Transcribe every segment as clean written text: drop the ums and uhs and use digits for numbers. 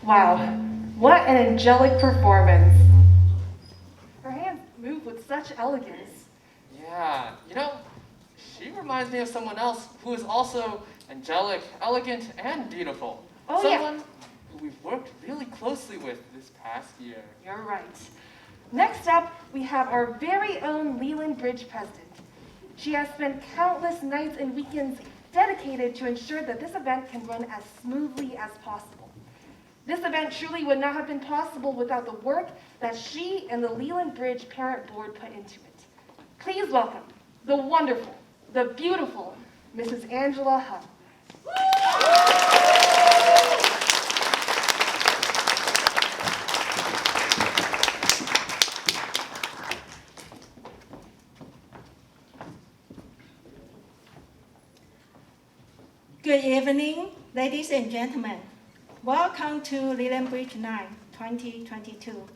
Wow, what an angelic performance. Her hands move with such elegance. Yeah, she reminds me of someone else who is also angelic, elegant, and beautiful. Oh, someone who we've worked really closely with this past year. You're right. Next up, we have our very own Leland Bridge president. She has spent countless nights and weekends dedicated to ensure that this event can run as smoothly as possible. This event truly would not have been possible without the work that she and the Leland Bridge Parent Board put into it. Please welcome the wonderful, the beautiful Mrs. Angela Hunt. Good evening, ladies and gentlemen. Welcome to Leland Bridge 9, 2022.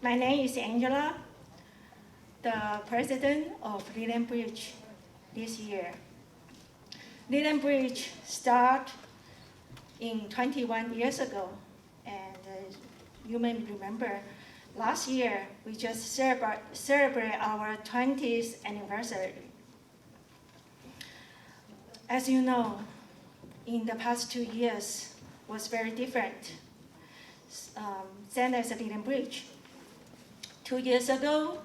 My name is Angela, the president of Leland Bridge this year. Leland Bridge started in 21 years ago, and you may remember last year we just celebrate our 20th anniversary. As you know, in the past 2 years was very different. Same as Leland Bridge. 2 years ago,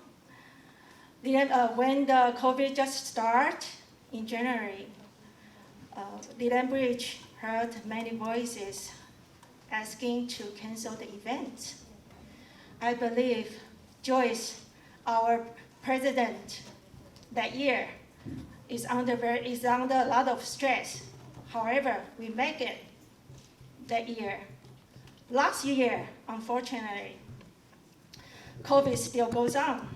when the COVID just started in January, Leland Bridge heard many voices asking to cancel the event. I believe Joyce, our president that year, is under a lot of stress. However, we make it that year. Last year, unfortunately, COVID still goes on.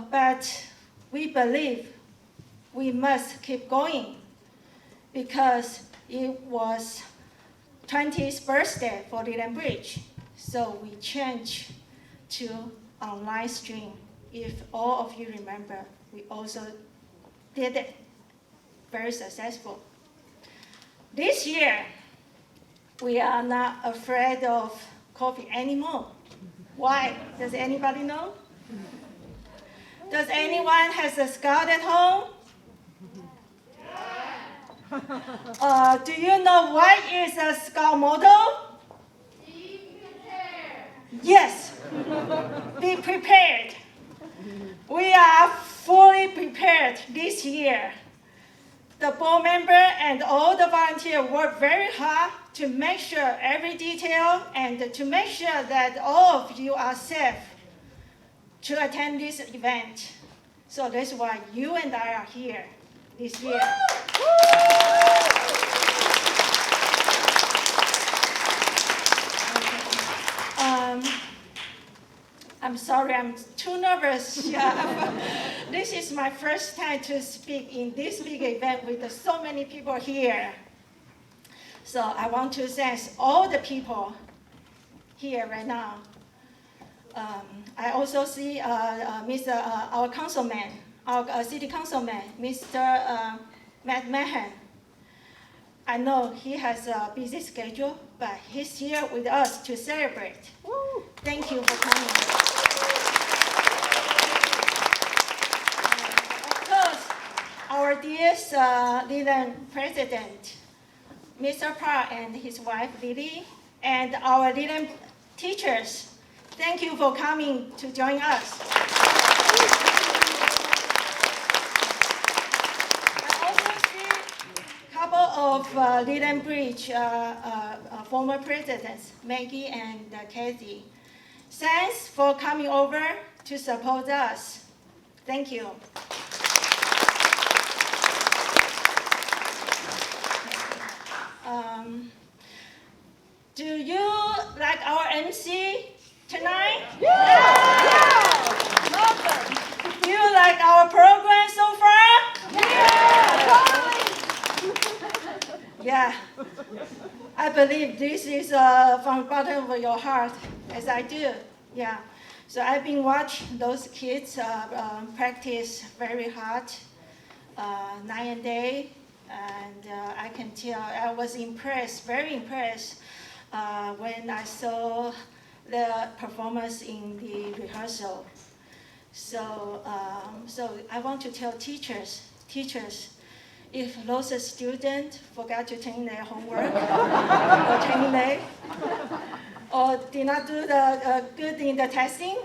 But we believe we must keep going because it was 20th birthday for Leland Bridge. So we changed to online stream. If all of you remember, we also did it very successful. This year, we are not afraid of COVID anymore. Why? Does anybody know? Does anyone has a scout at home? Do you know what is a scout motto? Be prepared. Yes, be prepared. We are fully prepared this year. The board member and all the volunteers work very hard to make sure every detail and to make sure that all of you are safe to attend this event. So that's why you and I are here this year. I'm sorry, I'm too nervous. This is my first time to speak in this big event with so many people here. So I want to thank all the people here right now. I also see our councilman, our city councilman, Mr. Matt Mahan. I know he has a busy schedule, but he's here with us to celebrate. Woo. Thank you for coming. Of course, our dear Leland president, Mr. Parr and his wife Lily, and our Leland teachers, thank you for coming to join us. Of Leland Bridge former presidents, Maggie and Kathy. Thanks for coming over to support us. Thank you. Do you like our MC tonight? Yeah! Love it. Do you like our program so far? Yeah! Yeah, I believe this is from the bottom of your heart, as I do. Yeah, so I've been watching those kids practice very hard, night and day, and I can tell I was impressed, very impressed. when I saw the performance in the rehearsal. So I want to tell teachers, if those students forgot to turn their homework or turn late, or did not do the good in the testing,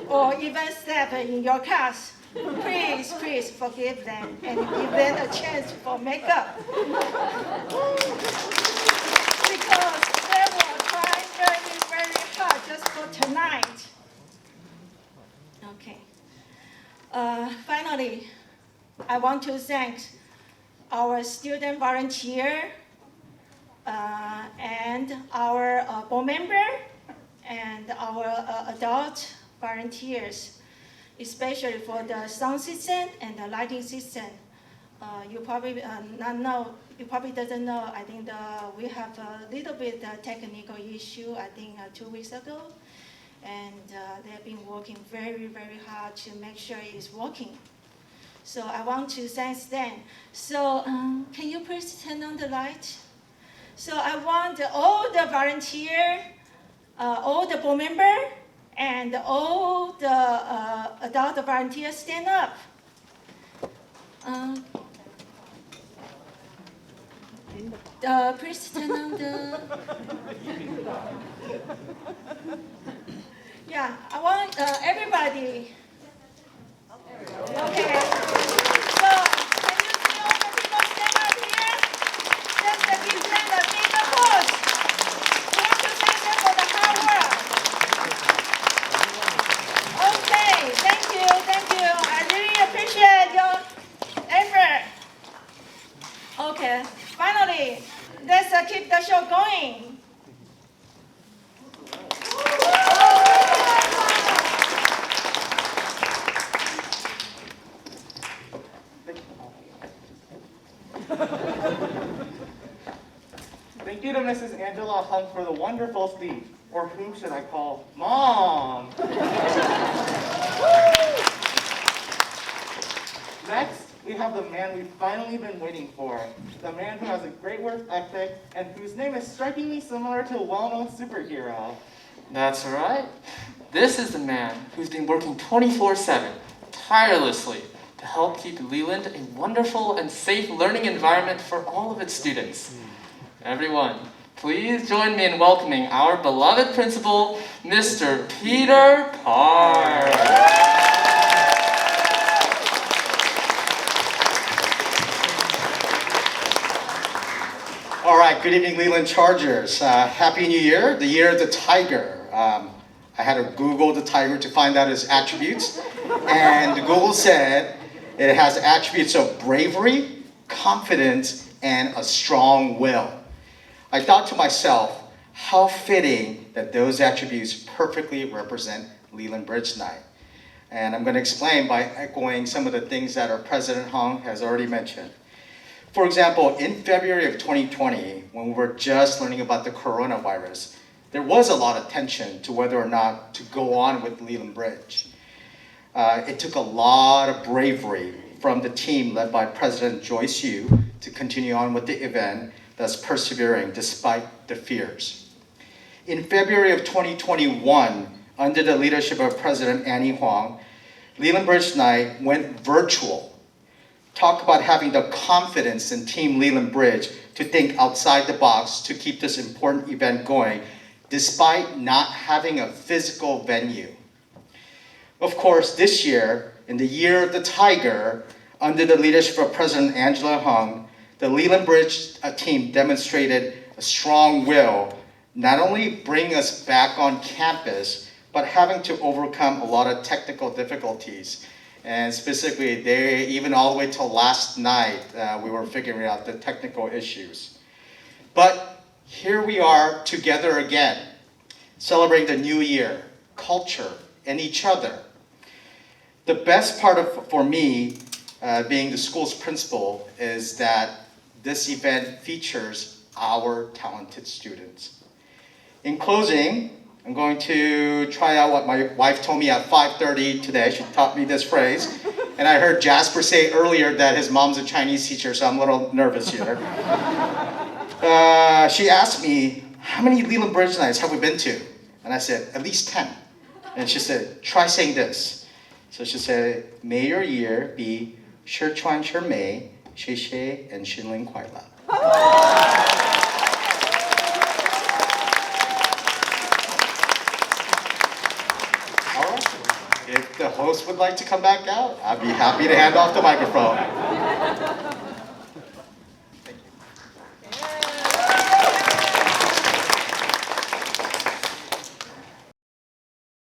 or even step in your class, please forgive them and give them a chance for makeup. Because they were trying very hard just for tonight. Okay. Finally, I want to thank our student volunteer and our board member and our adult volunteers, especially for the sound system and the lighting system. You probably not know. You probably doesn't know. I think we have a little bit technical issue. I think 2 weeks ago, and they've been working very hard to make sure it's working. So I want to thank them. So can you please turn on the light? So I want all the volunteer, all the board member, and all the adult volunteers stand up. Please turn on the. Yeah, I want everybody. Okay. So, can you see all the people stand up here? Just give them the big applause. We want to thank them for the hard work. Okay, thank you. I really appreciate your effort. Okay, finally, let's keep the show going. Thank you to Mrs. Angela Hung for the wonderful speech. Or whom should I call Mom? Next, we have the man we've finally been waiting for. The man who has a great work ethic and whose name is strikingly similar to a well-known superhero. That's right. This is the man who's been working 24/7, tirelessly, to help keep Leland a wonderful and safe learning environment for all of its students. Everyone, please join me in welcoming our beloved principal, Mr. Peter Parr. All right, good evening, Leland Chargers. Happy New Year, the year of the tiger. I had to Google the tiger to find out its attributes, and Google said it has attributes of bravery, confidence, and a strong will. I thought to myself, how fitting that those attributes perfectly represent Leland Bridge Night. And I'm going to explain by echoing some of the things that our President Hung has already mentioned. For example, in February of 2020, when we were just learning about the coronavirus, there was a lot of tension to whether or not to go on with Leland Bridge. It took a lot of bravery from the team led by President Joyce Yu to continue on with the event, thus persevering despite the fears. In February of 2021, under the leadership of President Annie Huang, Leland Bridge Night went virtual. Talk about having the confidence in Team Leland Bridge to think outside the box to keep this important event going, despite not having a physical venue. Of course, this year, in the year of the tiger, under the leadership of President Angela Hung, the Leland Bridge team demonstrated a strong will, not only bring us back on campus, but having to overcome a lot of technical difficulties. And specifically, even all the way till last night, we were figuring out the technical issues. But here we are together again, celebrating the new year, culture, and each other. The best part for me, being the school's principal, is that this event features our talented students. In closing, I'm going to try out what my wife told me at 5:30 today. She taught me this phrase. And I heard Jasper say earlier that his mom's a Chinese teacher, so I'm a little nervous here. She asked me, how many Leland Bridge nights have we been to? And I said, at least 10. And she said, try saying this. So she said, may your year be 十全十美, 谢谢, and 新年快乐. All right. If the host would like to come back out, I'd be happy to hand off the microphone.